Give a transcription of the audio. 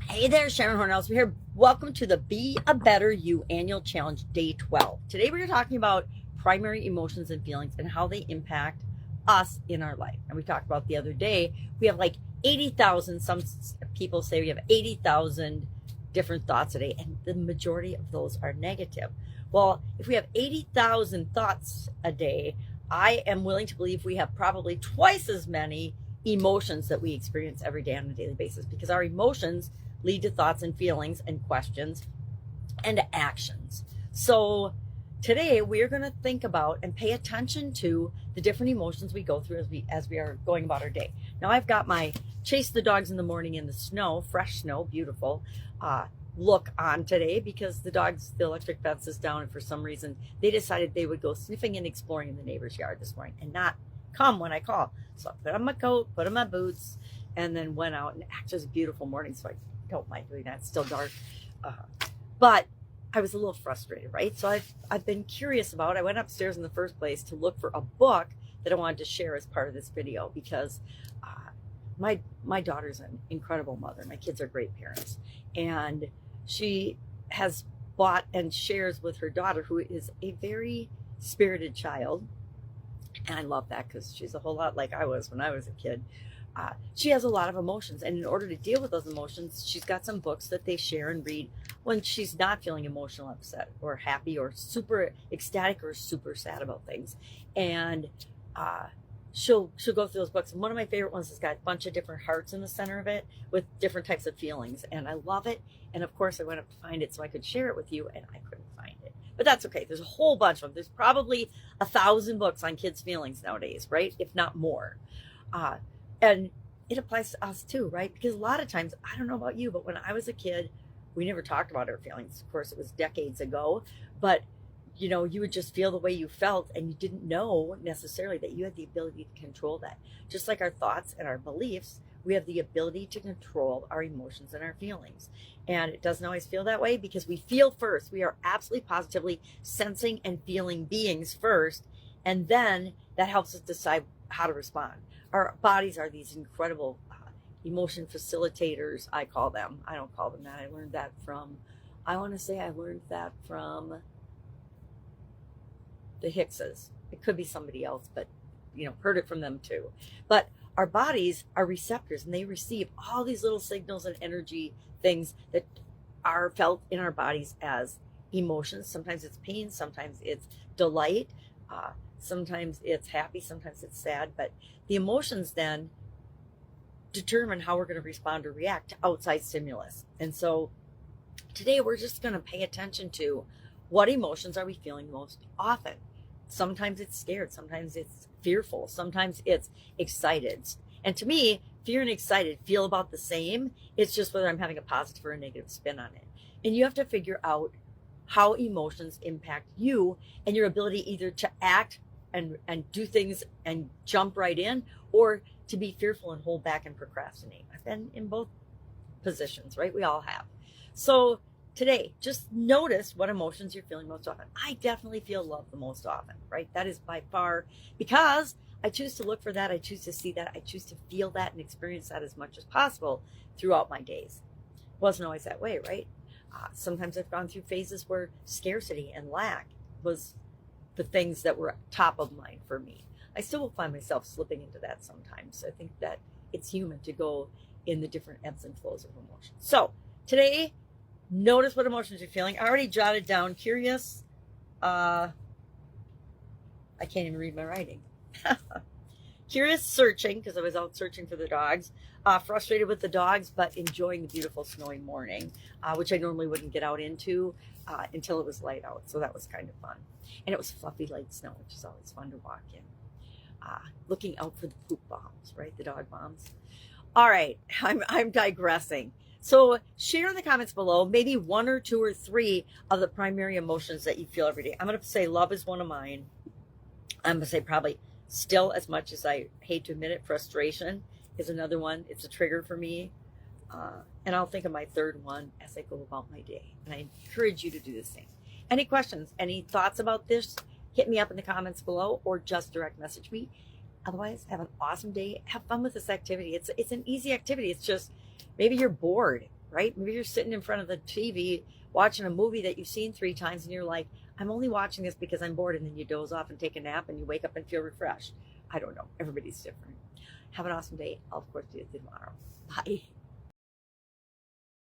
Hey there, Sharon Horne-Ellstrom here. Welcome to the Be a Better You Annual Challenge, Day 12. Today we're talking about primary emotions and feelings and how they impact us in our life. And we talked about the other day, we have like 80,000, some people say we have 80,000 different thoughts a day, and the majority of those are negative. Well, if we have 80,000 thoughts a day, I am willing to believe we have probably twice as many emotions that we experience every day on a daily basis, because our emotions lead to thoughts and feelings and questions and actions. So today we're going to think about and pay attention to the different emotions we go through as we are going about our day. Now I've got my chase the dogs in the morning in the snow, fresh snow, beautiful look on today, because the electric fence is down, and for some reason they decided they would go sniffing and exploring in the neighbor's yard this morning and not come when I call. So I put on my coat, put on my boots, and then went out, and actually it was a beautiful morning, so I don't mind doing that. It's still dark, but I was a little frustrated, right? So I've been curious about. I went upstairs in the first place to look for a book that I wanted to share as part of this video, because my daughter's an incredible mother. My kids are great parents, and she has bought and shares with her daughter, who is a very spirited child, and I love that because she's a whole lot like I was when I was a kid. She has a lot of emotions, and in order to deal with those emotions, she's got some books that they share and read when she's not feeling emotional, upset, or happy, or super ecstatic, or super sad about things. And she'll go through those books. And one of my favorite ones has got a bunch of different hearts in the center of it with different types of feelings, and I love it. And of course, I went up to find it so I could share it with you, and I couldn't find it. But that's okay. There's a whole bunch of them. There's probably 1,000 books on kids' feelings nowadays, right? If not more. And it applies to us too, right? Because a lot of times, I don't know about you, but when I was a kid, we never talked about our feelings. Of course, it was decades ago, but you would just feel the way you felt, and you didn't know necessarily that you had the ability to control that. Just like our thoughts and our beliefs, we have the ability to control our emotions and our feelings. And it doesn't always feel that way, because we feel first. We are absolutely positively sensing and feeling beings first, and then that helps us decide how to respond. Our bodies are these incredible emotion facilitators, I call them. I don't call them that. I learned that from the Hickses. It could be somebody else, but heard it from them too. But our bodies are receptors, and they receive all these little signals and energy things that are felt in our bodies as emotions. Sometimes it's pain, sometimes it's delight, sometimes it's happy, sometimes it's sad. But the emotions then determine how we're going to respond or react to outside stimulus. And so today we're just going to pay attention to what emotions are we feeling most often. Sometimes it's scared, sometimes it's fearful, sometimes it's excited. And to me, fear and excited feel about the same. It's just whether I'm having a positive or a negative spin on it. And you have to figure out how emotions impact you and your ability either to act and do things and jump right in, or to be fearful and hold back and procrastinate. I've been in both positions, right? We all have. So today, just notice what emotions you're feeling most often. I definitely feel love the most often, right? That is by far, because I choose to look for that. I choose to see that. I choose to feel that and experience that as much as possible throughout my days. It wasn't always that way, right? Sometimes I've gone through phases where scarcity and lack was the things that were top of mind for me. I still will find myself slipping into that sometimes. I think that it's human to go in the different ebbs and flows of emotion. So today, notice what emotions you're feeling. I already jotted down curious. I can't even read my writing. Curious, searching, because I was out searching for the dogs. Frustrated with the dogs, but enjoying the beautiful snowy morning, which I normally wouldn't get out into until it was light out. So that was kind of fun. And it was fluffy light snow, which is always fun to walk in. Looking out for the poop bombs, right? The dog bombs. All right, I'm digressing. So share in the comments below maybe 1 or 2 or 3 of the primary emotions that you feel every day. I'm going to say love is one of mine. I'm going to say probably still, as much as I hate to admit it, frustration is another one. It's a trigger for me. And I'll think of my third one as I go about my day. And I encourage you to do the same. Any questions, any thoughts about this, hit me up in the comments below, or just direct message me. Otherwise, have an awesome day. Have fun with this activity. It's an easy activity. It's just maybe you're bored right? Maybe you're sitting in front of the TV watching a movie that you've seen 3 times and you're like, I'm only watching this because I'm bored, and then you doze off and take a nap and you wake up and feel refreshed. I don't know. Everybody's different. Have an awesome day. I'll, of course, see you tomorrow. Bye.